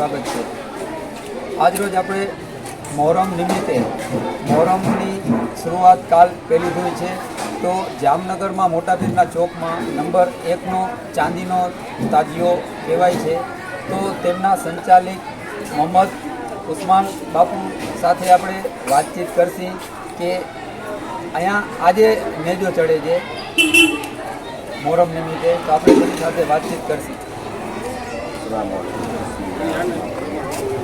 સ્વાગત છે। આજરોજ આપણે મોહરમ નિમિત્તે મોહરમની શરૂઆત કાલ પહેલી જોઈ છે। તો જામનગરમાં મોટા પીરના ચોકમાં નંબર 1નો ચાંદીનો તાજિયો કહેવાય છે। તો તેમના સંચાલિક મોહમ્મદ ઉસ્માન બાપુ સાથે આપણે વાતચીત કરશી કે અહીંયા આજે મેજો ચડે છે મોહરમ નિમિત્તે, તો આપણે તેની સાથે વાતચીત કરશી।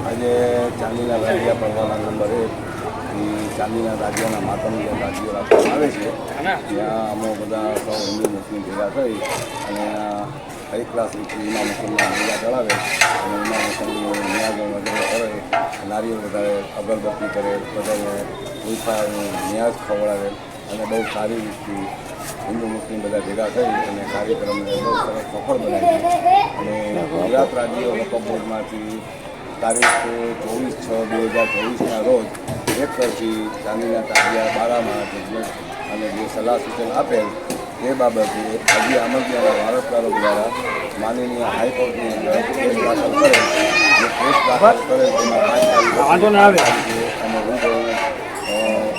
આજે ચાંદીના દાજિયા પડવાના નંબર 1 ચાંદીના દાજિયાના માતમ જે દાજિયો રાખવામાં આવે છે ત્યાં અમે બધા સૌ હિન્દુ મુસ્લિમ ભેગા થઈ અને એક ક્લાસ ઇમામ મુસ્લિમના ભેગા ચડાવે અને ઇમામ મુસ્લિમની નિયાઝો વગેરે કરે, નારિયેળ વધારે, અગરબત્તી કરે, બધાને ઉલ્ફાનું નિયાઝ ખવડાવે અને બહુ સારી રીતથી હિન્દુ મુસ્લિમ બધા ભેગા થઈ અને કાર્યક્રમને બહુ સરસ સફળ બનાવી અને ગુજરાત રાજ્ય વકફ બોર્ડમાંથી તારીખ 24/6/2024ના રોજ એક તરફી ચાંદીના તાજિયા બારામાં જજમેન્ટ અને જે સલાહ સૂચન આપેલ એ બાબતે આજે આમંત્રણના વારસદારો દ્વારા માનનીય હાઈકોર્ટની અંદર કેસ દાખલ કરે, જે કેસ દાખલ કરે તેમાં 5 તારીખે અને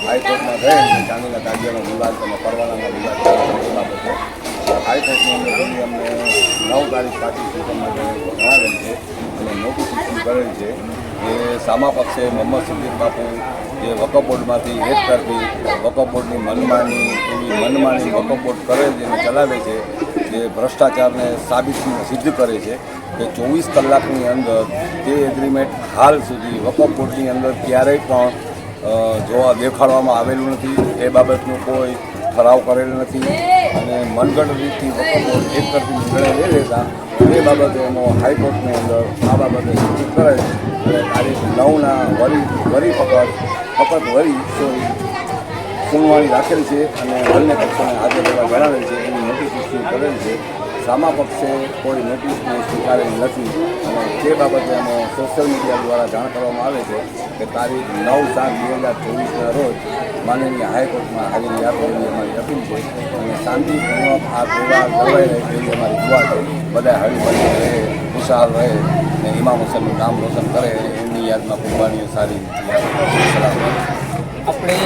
હાઈકોર્ટમાં ગઈ ચાંદીના તાજિયાનો વિવાદ અને પરવાનાનો વિવાદ એ બાબતે હાઈકોર્ટની અંદર અમને 9 તારીખ પાછી સૂચન માટે જણાવેલ છે અને નોટિસ ઇસ્યુ કરેલ છે કે સામા પક્ષે મોહમ્મદ સિદ્દીક બાપુ જે વકફ બોર્ડમાંથી એક તરફી વકફ બોર્ડની મનમાની વકફ બોર્ડ કરે છે અને ચલાવે છે, જે ભ્રષ્ટાચારને સિદ્ધ કરે છે કે 24 કલાકની અંદર તે એગ્રીમેન્ટ હાલ સુધી વકફ બોર્ડની અંદર ક્યારેય પણ જોવા દેખાડવામાં આવેલું નથી, એ બાબતનું કોઈ ઠરાવ કરેલ નથી અને મનગઢ રીતથી વકફ બોર્ડ એક તરફી નિર્ણય લઈ લેતા એ બાબતે એનો હાઈકોર્ટની અંદર આ બાબતે સૂચિત કરે અને તારીખ 9ના વરી સુનાવણી રાખેલ છે અને બંને પક્ષોને હાજર રહેવા જણાવેલ છે, એની નોટિસ ઇસ્યુ કરેલ છે। સામા પક્ષે કોઈ નોટિસને સ્વીકારેલ નથી અને તે બાબતે અમે સોશિયલ મીડિયા દ્વારા જાણ કરવામાં આવે છે કે તારીખ 9/7/2024ના રોજ માનનીય હાઈકોર્ટમાં હાજરી આપે એવી અમારી અપીલ છે અને શાંતિપૂર્વક આ તહેવાર જળવાઈ રહે એવી અમારી દુઆ છે। બધા હળીમળી રહે, ખુશહાલ રહે અને ઇમામ હુસૈનનું નામ રોશન કરે એમની યાદમાં કુરબાનીઓ સારી રીતે આપણે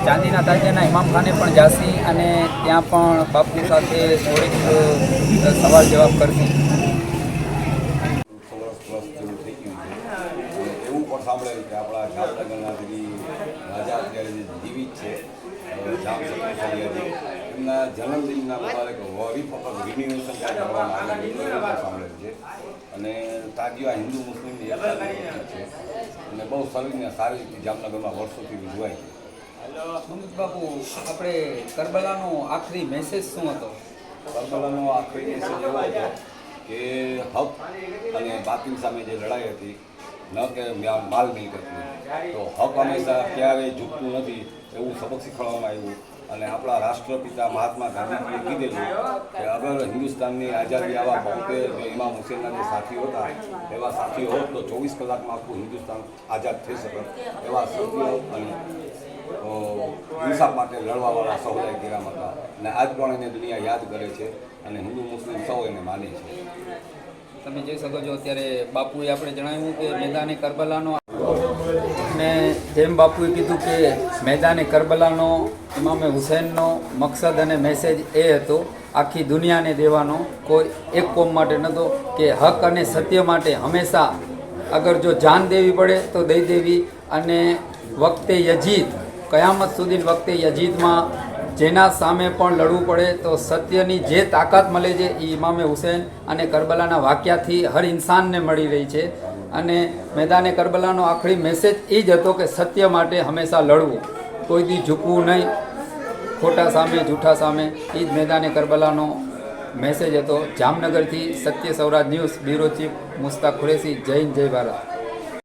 ચાંદીના તાજિયાના ઇમામ ખાને પણ જાસી અને ત્યાં પણ બાપુ સાથે થોડીક સવાલ જવાબ કરશી। એવું પણ સાંભળેલું કે આપણા જામનગરના રાજા અત્યારે જે જીવિત છે જામ સૈયાજી, એમના જન્મદિનના મુબારક વરી ફક્ત રિન્યુએશન કરવામાં આવેલું સાંભળેલું છે અને તાજિયા હિન્દુ મુસ્લિમની એકતાની છે અને બહુ સારી રીતે જામનગરમાં વર્ષોથી ઉજવાય છે। મોહમ્મદ બાપુ, આપણે કરબલાનો આખરી મેસેજ શું હતો? કરબલાનો આખરી મેસેજ એવો હતો કે હક અને બાતિલ સામે જે લડાઈ હતી, ન કે માલ મિલકતની, તો હક હંમેશા ક્યારેય ઝૂકતું નથી એવું સબક શીખવાડવામાં આવ્યું અને આપણા રાષ્ટ્રપિતા મહાત્મા ગાંધીજીએ કીધેલું કે અગર હિન્દુસ્તાનની આઝાદી આવા બોતેર ઇમામ હુસૈનના જે સાથીઓ હતા એવા સાથીઓ હોત તો 24 કલાકમાં આખું હિન્દુસ્તાન આઝાદ થઈ શકે એવા સાથીઓ અને ઇન્સાફ માટે લડવાવાળા સૌએ ગિરામ હતા અને આજ પણ એને દુનિયા યાદ કરે છે અને હિન્દુ મુસ્લિમ સૌ એને માને છે। તમે જોઈ શકો છો અત્યારે બાપુએ આપણે જણાવ્યું કે મેદાને કરબલાનો, ને જેમ બાપુએ કીધું કે મેદાને કરબલાનો ઇમામે હુસૈનનો મકસદ અને મેસેજ એ હતો આખી દુનિયાને દેવાનો, કોઈ એક કોમ માટે નહોતો કે હક અને સત્ય માટે હંમેશા અગર જો જાન દેવી પડે તો દઈ દેવી અને વખતે યજીદ કયામત સુધી વખતે યજીદમાં જેના સામે પણ લડવું પડે તો સત્યની જે તાકાત મળે છે એ ઇમામે હુસૈન અને કરબલાના વાક્યાથી હર ઇન્સાનને મળી રહી છે અને મેદાને કરબલાનો આખરી મેસેજ એ જ હતો કે સત્ય માટે હંમેશા લડવું, કોઈ દી ઝૂકવું નહીં ખોટા સામે જૂઠા સામે, એ જ મેદાને કરબલાનો મેસેજ હતો। જામનગરથી સત્ય સૌરાજ news bureau chief Mustak Qureshi, જય હિન્દ, જય ભારત।